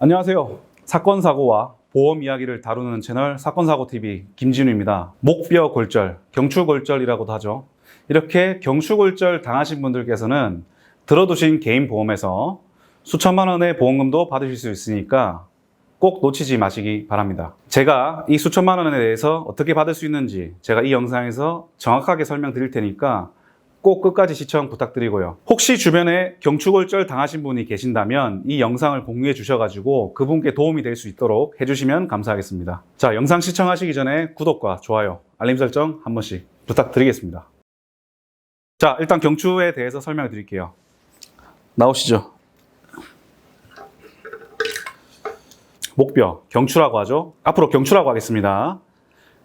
안녕하세요. 사건 사고와 보험 이야기를 다루는 채널 사건사고TV 김진우입니다. 목뼈 골절, 경추골절이라고도 하죠. 이렇게 경추골절 당하신 분들께서는 들어두신 개인 보험에서 수천만 원의 보험금도 받으실 수 있으니까 꼭 놓치지 마시기 바랍니다. 제가 이 수천만 원에 대해서 어떻게 받을 수 있는지 제가 이 영상에서 정확하게 설명드릴 테니까 꼭 끝까지 시청 부탁드리고요. 혹시 주변에 경추골절 당하신 분이 계신다면 이 영상을 공유해 주셔가지고 그분께 도움이 될 수 있도록 해주시면 감사하겠습니다. 자, 영상 시청하시기 전에 구독과 좋아요, 알림 설정 한 번씩 부탁드리겠습니다. 자, 일단 경추에 대해서 설명을 드릴게요. 나오시죠. 목뼈, 경추라고 하죠. 앞으로 경추라고 하겠습니다.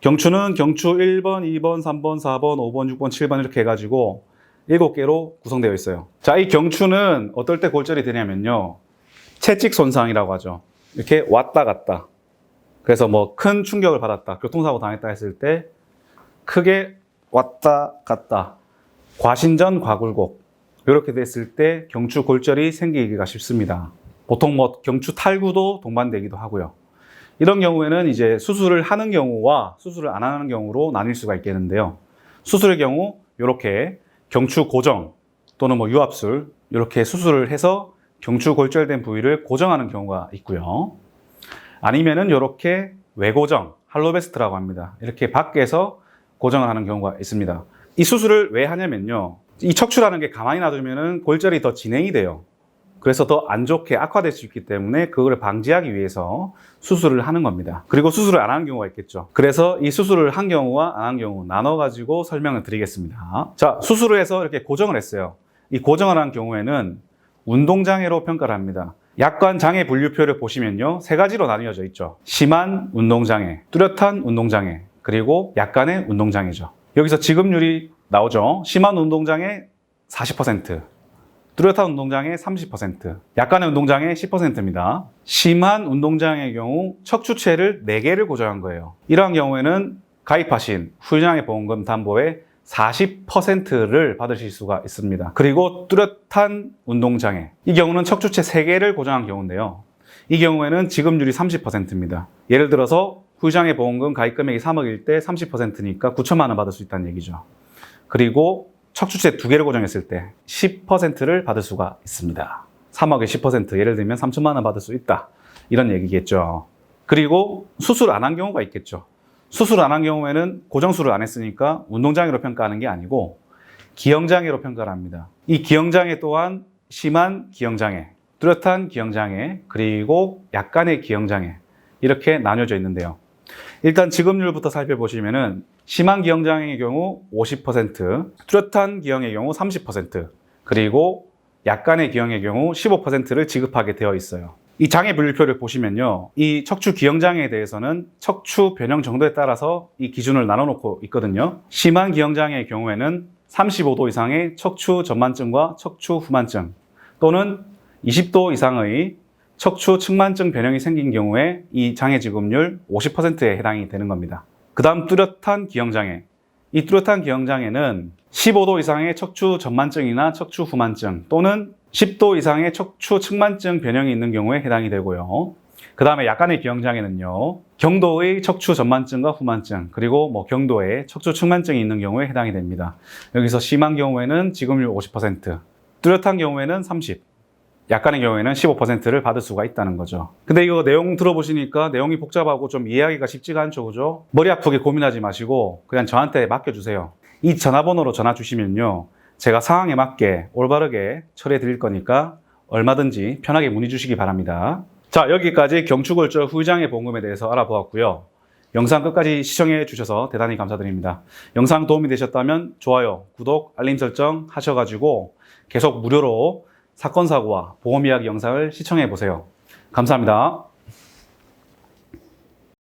경추는 경추 1번, 2번, 3번, 4번, 5번, 6번, 7번 이렇게 해가지고 7개로 구성되어 있어요. 자, 이 경추는 어떨 때 골절이 되냐면요. 채찍 손상이라고 하죠. 이렇게 왔다 갔다. 그래서 뭐 큰 충격을 받았다, 교통사고 당했다 했을 때 크게 왔다 갔다. 과신전 과굴곡. 이렇게 됐을 때 경추 골절이 생기기가 쉽습니다. 보통 뭐 경추 탈구도 동반되기도 하고요. 이런 경우에는 이제 수술을 하는 경우와 수술을 안 하는 경우로 나뉠 수가 있겠는데요. 수술의 경우 이렇게 경추 고정 또는 뭐 유압술 이렇게 수술을 해서 경추 골절된 부위를 고정하는 경우가 있고요. 아니면은 이렇게 외고정, 할로베스트라고 합니다. 이렇게 밖에서 고정을 하는 경우가 있습니다. 이 수술을 왜 하냐면요. 이 척추라는 게 가만히 놔두면은 골절이 더 진행이 돼요. 그래서 더 안 좋게 악화될 수 있기 때문에 그걸 방지하기 위해서 수술을 하는 겁니다. 그리고 수술을 안 하는 경우가 있겠죠. 그래서 이 수술을 한 경우와 안 한 경우 나눠가지고 설명을 드리겠습니다. 자, 수술을 해서 이렇게 고정을 했어요. 이 고정을 한 경우에는 운동장애로 평가를 합니다. 약관 장애 분류표를 보시면요. 3가지로 나뉘어져 있죠. 심한 운동장애, 뚜렷한 운동장애, 그리고 약간의 운동장애죠. 여기서 지급률이 나오죠. 심한 운동장애 40%. 뚜렷한 운동장애 30%, 약간의 운동장애 10%입니다. 심한 운동장애의 경우 척추체를 4개를 고정한 거예요. 이러한 경우에는 가입하신 후유장애 보험금 담보의 40%를 받으실 수가 있습니다. 그리고 뚜렷한 운동장애, 이 경우는 척추체 3개를 고정한 경우인데요. 이 경우에는 지급률이 30%입니다. 예를 들어서 후유장애 보험금 가입 금액이 3억일 때 30%니까 9천만 원 받을 수 있다는 얘기죠. 그리고 척추체 2개를 고정했을 때 10%를 받을 수가 있습니다. 3억에 10%, 예를 들면 3천만 원 받을 수 있다. 이런 얘기겠죠. 그리고 수술 안 한 경우가 있겠죠. 수술 안 한 경우에는 고정술을 안 했으니까 운동장애로 평가하는 게 아니고 기형장애로 평가를 합니다. 이 기형장애 또한 심한 기형장애, 뚜렷한 기형장애, 그리고 약간의 기형장애 이렇게 나뉘어져 있는데요. 일단 지급률부터 살펴보시면은 심한 기형장애의 경우 50%, 뚜렷한 기형의 경우 30%, 그리고 약간의 기형의 경우 15%를 지급하게 되어 있어요. 이 장애 분류표를 보시면요. 이 척추 기형장애에 대해서는 척추 변형 정도에 따라서 이 기준을 나눠놓고 있거든요. 심한 기형장애의 경우에는 35도 이상의 척추 전만증과 척추 후만증 또는 20도 이상의 척추 측만증 변형이 생긴 경우에 이 장애 지급률 50%에 해당이 되는 겁니다. 그 다음 뚜렷한 기형장애. 이 뚜렷한 기형장애는 15도 이상의 척추 전만증이나 척추 후만증 또는 10도 이상의 척추 측만증 변형이 있는 경우에 해당이 되고요. 그 다음에 약간의 기형장애는요. 경도의 척추 전만증과 후만증 그리고 뭐 경도의 척추 측만증이 있는 경우에 해당이 됩니다. 여기서 심한 경우에는 지급률 50%, 뚜렷한 경우에는 30%, 약간의 경우에는 15%를 받을 수가 있다는 거죠. 근데 이거 내용 들어보시니까 내용이 복잡하고 좀 이해하기가 쉽지가 않죠, 그죠? 머리 아프게 고민하지 마시고 그냥 저한테 맡겨주세요. 이 전화번호로 전화 주시면요. 제가 상황에 맞게 올바르게 처리해 드릴 거니까 얼마든지 편하게 문의 주시기 바랍니다. 자, 여기까지 경추골절 후유장애 보험금에 대해서 알아보았고요. 영상 끝까지 시청해 주셔서 대단히 감사드립니다. 영상 도움이 되셨다면 좋아요, 구독, 알림 설정 하셔가지고 계속 무료로 사건, 사고와 보험 이야기 영상을 시청해 보세요. 감사합니다.